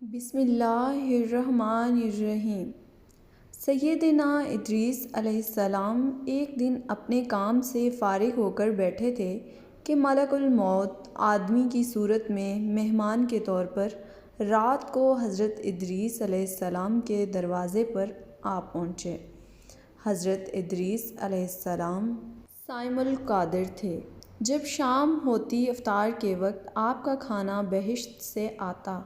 بسم اللہ الرحمن الرحیم۔ سیدنا ادریس علیہ السلام ایک دن اپنے کام سے فارغ ہو کر بیٹھے تھے کہ ملک الموت آدمی کی صورت میں مہمان کے طور پر رات کو حضرت ادریس علیہ السلام کے دروازے پر آ پہنچے۔ حضرت ادریس علیہ السلام صائم القادر تھے۔ جب شام ہوتی افطار کے وقت آپ کا کھانا بہشت سے آتا،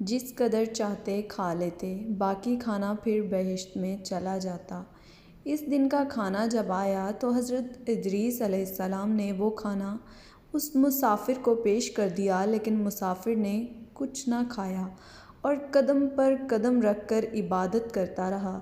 جس قدر چاہتے کھا لیتے، باقی کھانا پھر بہشت میں چلا جاتا۔ اس دن کا کھانا جب آیا تو حضرت ادریس علیہ السلام نے وہ کھانا اس مسافر کو پیش کر دیا، لیکن مسافر نے کچھ نہ کھایا اور قدم پر قدم رکھ کر عبادت کرتا رہا۔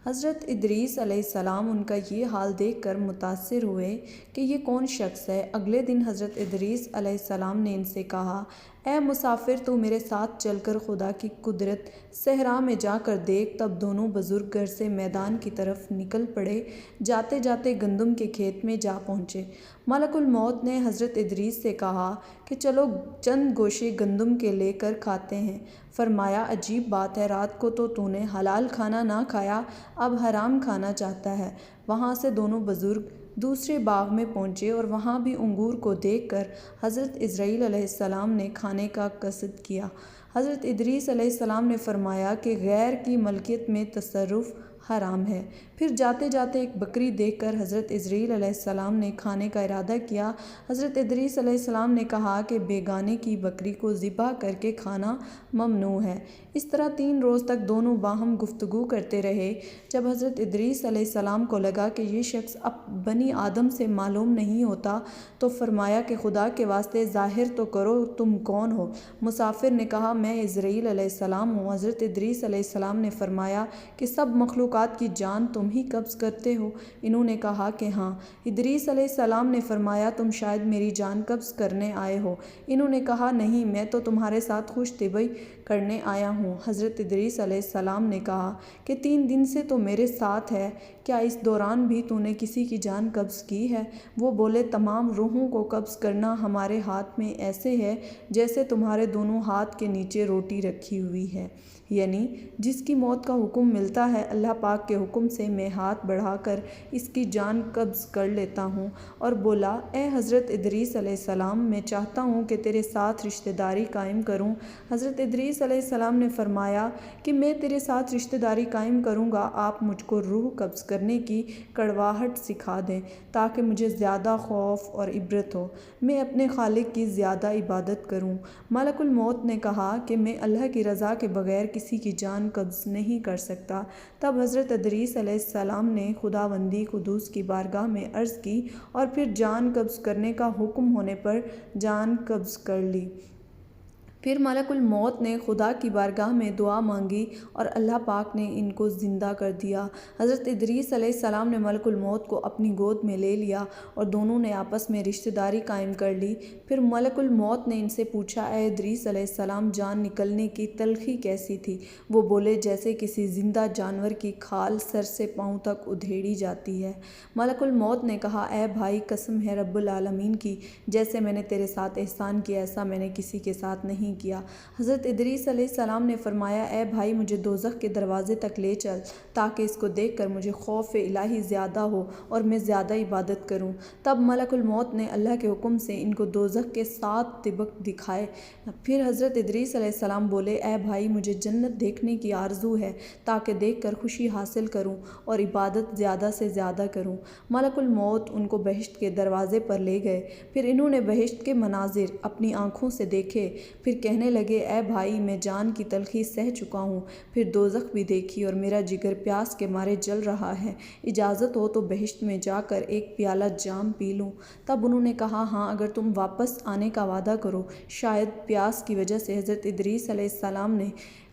حضرت ادریس علیہ السلام ان کا یہ حال دیکھ کر متاثر ہوئے کہ یہ کون شخص ہے۔ اگلے دن حضرت ادریس علیہ السلام نے ان سے کہا، اے مسافر، تو میرے ساتھ چل کر خدا کی قدرت صحرا میں جا کر دیکھ۔ تب دونوں بزرگ گھر سے میدان کی طرف نکل پڑے۔ جاتے جاتے گندم کے کھیت میں جا پہنچے۔ ملک الموت نے حضرت ادریس سے کہا کہ چلو چند گوشے گندم کے لے کر کھاتے ہیں۔ فرمایا، عجیب بات ہے، رات کو تو نے حلال کھانا نہ کھایا، اب حرام کھانا چاہتا ہے۔ وہاں سے دونوں بزرگ دوسرے باغ میں پہنچے اور وہاں بھی انگور کو دیکھ کر حضرت اسرائیل علیہ السلام نے کھانے کا قصد کیا۔ حضرت ادریس علیہ السلام نے فرمایا کہ غیر کی ملکیت میں تصرف حرام ہے۔ پھر جاتے جاتے ایک بکری دیکھ کر حضرت اسرائیل علیہ السلام نے کھانے کا ارادہ کیا۔ حضرت ادریس علیہ السلام نے کہا کہ بیگانے کی بکری کو ذبح کر کے کھانا ممنوع ہے۔ اس طرح 3 روز تک دونوں باہم گفتگو کرتے رہے۔ جب حضرت ادریس علیہ السلام کو لگا کہ یہ شخص اب بنی آدم سے معلوم نہیں ہوتا تو فرمایا کہ خدا کے واسطے ظاہر تو کرو، تم کون ہو؟ مسافر نے کہا، میں اسرائیل علیہ السلام ہوں۔ حضرت ادریس علیہ السلام نے فرمایا کہ سب مخلوقات کی جان تم ہی قبض کرتے ہو؟ انہوں نے کہا کہ ہاں۔ ادریس علیہ السلام نے فرمایا، تم شاید میری جان قبض کرنے آئے ہو؟ انہوں نے کہا نہیں، میں تو تمہارے ساتھ خوش طبعی کرنے آیا ہوں۔ حضرت ادریس علیہ السلام نے کہا کہ 3 دن سے تو میرے ساتھ ہے، کیا اس دوران بھی تو نے کسی کی جان قبض کی ہے؟ وہ بولے، تمام روحوں کو قبض کرنا ہمارے ہاتھ میں ایسے ہے جیسے تمہارے دونوں ہاتھ کے نیچے روٹی رکھی ہوئی ہے، یعنی جس کی موت کا حکم ملتا ہے اللہ پاک کے حکم سے میں ہاتھ بڑھا کر اس کی جان قبض کر لیتا ہوں۔ اور بولا، اے حضرت ادریس علیہ السلام، میں چاہتا ہوں کہ تیرے ساتھ رشتہ داری قائم کروں۔ حضرت ادریس علیہ السلام نے فرمایا کہ میں تیرے ساتھ رشتہ داری قائم کروں گا، آپ مجھ کو روح قبض کرنے کی کڑواہٹ سکھا دیں تاکہ مجھے زیادہ خوف اور عبرت ہو، میں اپنے خالق کی زیادہ عبادت کروں۔ ملک الموت نے کہا کہ میں اللہ کی رضا کے بغیر کسی کی جان قبض نہیں کر سکتا۔ تب حضرت ادریس علیہ السلام نے خداوندی قدوس کی بارگاہ میں عرض کی اور پھر جان قبض کرنے کا حکم ہونے پر جان قبض کر لی۔ پھر ملک الموت نے خدا کی بارگاہ میں دعا مانگی اور اللہ پاک نے ان کو زندہ کر دیا۔ حضرت ادریس علیہ السلام نے ملک الموت کو اپنی گود میں لے لیا اور دونوں نے آپس میں رشتہ داری قائم کر لی۔ پھر ملک الموت نے ان سے پوچھا، اے ادریس علیہ السلام، جان نکلنے کی تلخی کیسی تھی؟ وہ بولے، جیسے کسی زندہ جانور کی کھال سر سے پاؤں تک ادھیڑی جاتی ہے۔ ملک الموت نے کہا، اے بھائی، قسم ہے رب العالمین کی، جیسے میں نے تیرے ساتھ احسان کیا ایسا میں نے کسی کے ساتھ نہیں کیا۔ حضرت ادریس علیہ السلام نے فرمایا، اے بھائی، مجھے دوزخ کے دروازے تک لے چل تاکہ اس کو دیکھ کر مجھے خوف الہی زیادہ ہو اور میں زیادہ عبادت کروں۔ تب ملک الموت نے اللہ کے حکم سے ان کو دوزخ کے 7 طبق دکھائے۔ پھر حضرت ادریس علیہ السلام بولے، اے بھائی، مجھے جنت دیکھنے کی آرزو ہے تاکہ دیکھ کر خوشی حاصل کروں اور عبادت زیادہ سے زیادہ کروں۔ ملک الموت ان کو بہشت کے دروازے پر لے گئے۔ پھر انہوں نے بہشت کے مناظر اپنی آنکھوں سے دیکھے۔ پھر کہنے لگے، اے بھائی، میں جان کی تلخی سہ چکا ہوں، پھر دوزخ بھی دیکھی اور میرا جگر پیاس کے مارے جل رہا ہے، اجازت ہو تو بہشت میں جا کر ایک پیالہ جام پی لوں۔ تب انہوں نے کہا، ہاں، اگر تم واپس آنے کا وعدہ کرو۔ شاید پیاس کی وجہ سے حضرت ادریس علیہ السلام نے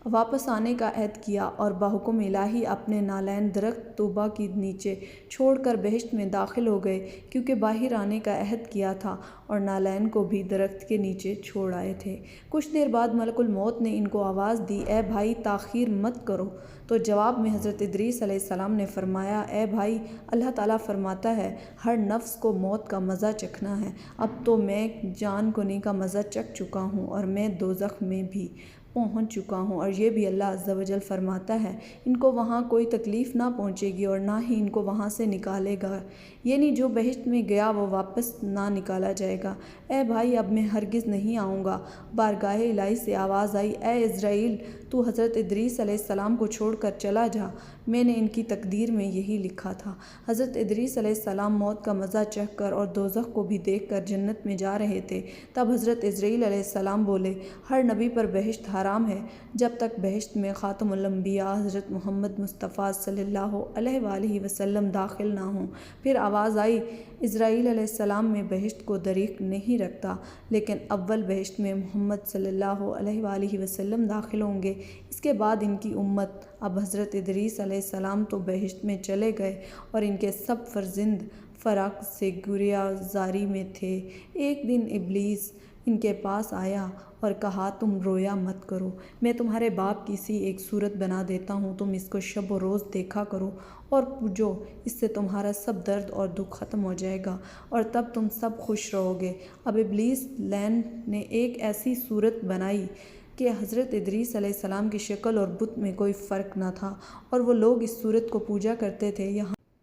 واپس آنے کا عہد کیا اور بحکم الہی اپنے نالین درخت طوبہ کے نیچے چھوڑ کر بہشت میں داخل ہو گئے، کیونکہ باہر آنے کا عہد کیا تھا اور نالین کو بھی درخت کے نیچے چھوڑ آئے تھے۔ کچھ دیر بعد ملک الموت نے ان کو آواز دی، اے بھائی، تاخیر مت کرو۔ تو جواب میں حضرت ادریس علیہ السلام نے فرمایا، اے بھائی، اللہ تعالیٰ فرماتا ہے، ہر نفس کو موت کا مزہ چکھنا ہے۔ اب تو میں جان کنی کا مزہ چکھ چکا ہوں اور میں دوزخ میں بھی پہنچ چکا ہوں، اور یہ بھی اللہ عز و جل فرماتا ہے ان کو وہاں کوئی تکلیف نہ پہنچے گی اور نہ ہی ان کو وہاں سے نکالے گا، یعنی جو بہشت میں گیا وہ واپس نہ نکالا جائے گا۔ اے بھائی، اب میں ہرگز نہیں آؤں گا۔ بارگاہ الہی سے آواز آئی، اے عزرائیل، تو حضرت ادریس علیہ السلام کو چھوڑ کر چلا جا، میں نے ان کی تقدیر میں یہی لکھا تھا۔ حضرت ادریس علیہ السلام موت کا مزہ چکھ کر اور دوزخ کو بھی دیکھ کر جنت میں جا رہے تھے، تب حضرت عزرائیل علیہ السلام بولے، ہر نبی پر بہشت حرام ہے جب تک بہشت میں خاتم الانبیاء حضرت محمد مصطفیٰ صلی اللہ علیہ وآلہ وسلم داخل نہ ہوں۔ پھر آواز آئی، عزرائیل علیہ السلام میں بہشت کو دریغ نہیں رکھتا، لیکن اول بہشت میں محمد صلی اللہ علیہ وآلہ وسلم داخل ہوں گے، اس کے بعد ان کی امت۔ اب حضرت ادریس علیہ السلام تو بہشت میں چلے گئے اور ان کے سب فرزند فراق سے گریہ زاری میں تھے۔ ایک دن ابلیس ان کے پاس آیا اور کہا، تم رویا مت کرو، میں تمہارے باپ کی سی ایک صورت بنا دیتا ہوں، تم اس کو شب و روز دیکھا کرو اور پوجو، اس سے تمہارا سب درد اور دکھ ختم ہو جائے گا اور تب تم سب خوش رہو گے۔ اب ابلیس لعین نے ایک ایسی صورت بنائی کہ حضرت ادریس علیہ السلام کی شکل اور بت میں کوئی فرق نہ تھا، اور وہ لوگ اس صورت کو پوجا کرتے تھے،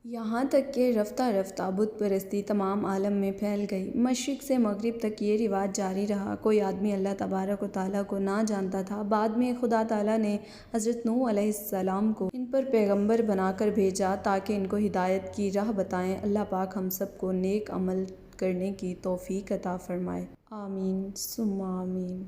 یہاں تک کہ رفتہ رفتہ بت پرستی تمام عالم میں پھیل گئی۔ مشرق سے مغرب تک یہ رواج جاری رہا۔ کوئی آدمی اللہ تبارک و تعالیٰ کو نہ جانتا تھا۔ بعد میں خدا تعالیٰ نے حضرت نوح علیہ السلام کو ان پر پیغمبر بنا کر بھیجا تاکہ ان کو ہدایت کی راہ بتائیں۔ اللہ پاک ہم سب کو نیک عمل کرنے کی توفیق عطا فرمائے، آمین ثم آمین۔